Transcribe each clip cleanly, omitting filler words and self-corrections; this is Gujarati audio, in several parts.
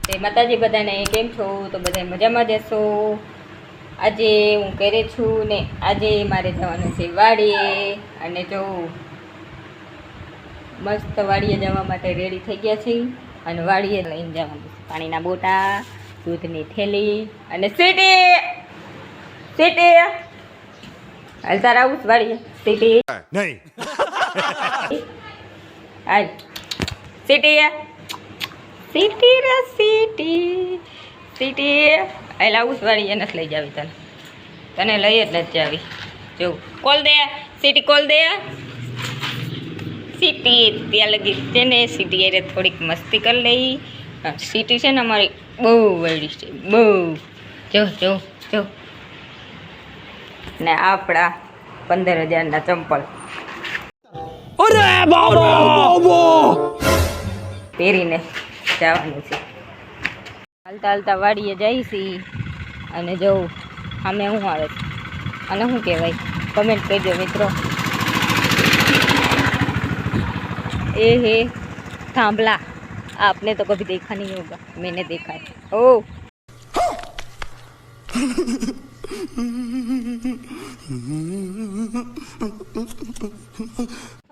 જય માતાજી બધાને, કેમ છો? તો બધા મજામાં જશો. આજે હું ઘરે છું ને આજે મારે જવાનું છે વાડીએ. અને જો મસ્ત વાડીએ જવા માટે રેડી થઈ ગયા છે. અને વાડીએ લઈને જવાનું છે પાણીના બોટા, દૂધની થેલી અને સીટી હાલ તાર આવું વાડીએ સીટી નહીં હાલ સીટી સીટી રે સીટી એટલે આવું વાળી નથી લઈ જાવી તને લઈ જ નથી જાવી. જો કોલ દે સીટી, કોલ દે સીટી. ત્યાં લગી છે ને સીટી એટલે થોડીક મસ્તી કરી લઈ. સીટી છે ને અમારી બહુ વળી છે, બહુ. જો જો જો ને આપણા 15,000ના ચંપલ પહેરીને જવાનું છે. હાલતા હાલતા વાડીએ જઈશી. અને જવું સામે શું આવે છે અને શું કહેવાય કમેન્ટ કરજો મિત્રો. એ હે થાંભલા, आपने तो कभी देखा नहीं होगा, मैंने देखा है. ओ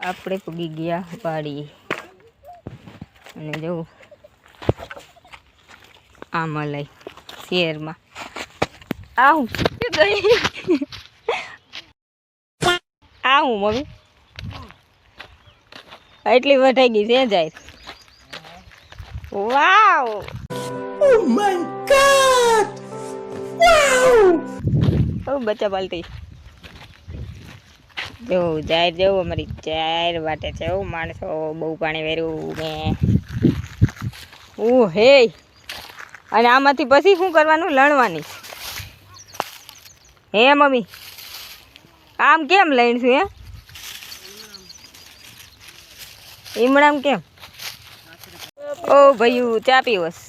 આપણે પૂગી ગયા વાડીએ. અને જવું આમાં લઈ શેરમાં આવું આવું મમ્મી એટલી વટાઈ ગઈ છે જાય. વાવ, ઓ માય ગોડ, વાવ. ઓ બચ્ચા પાલટી જો જાય જવું અમારી ચાર વાટે છે. ઓ માણસો બહુ પાણી વેર્યું મેં. ઓ હે, અને આમાંથી પછી શું કરવાનું? લણવાની હે મમ્મી? આમ કેમ લઈશું? હે ઈમણામ કેમ? ઓ ભાઈ ચા પીવસ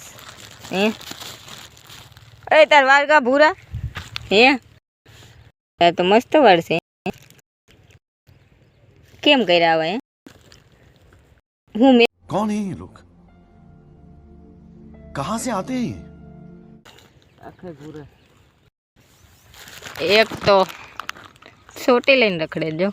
હે? એ તાર વાળગા ભૂરા હે? તાર તો મસ્ત વાળશે. કેમ કર્યા આવે? હું મેં कौन है ये लोग? कहां से आते हैं? આખે ભૂરા. એક તો છોટી લઈને રખડે જો.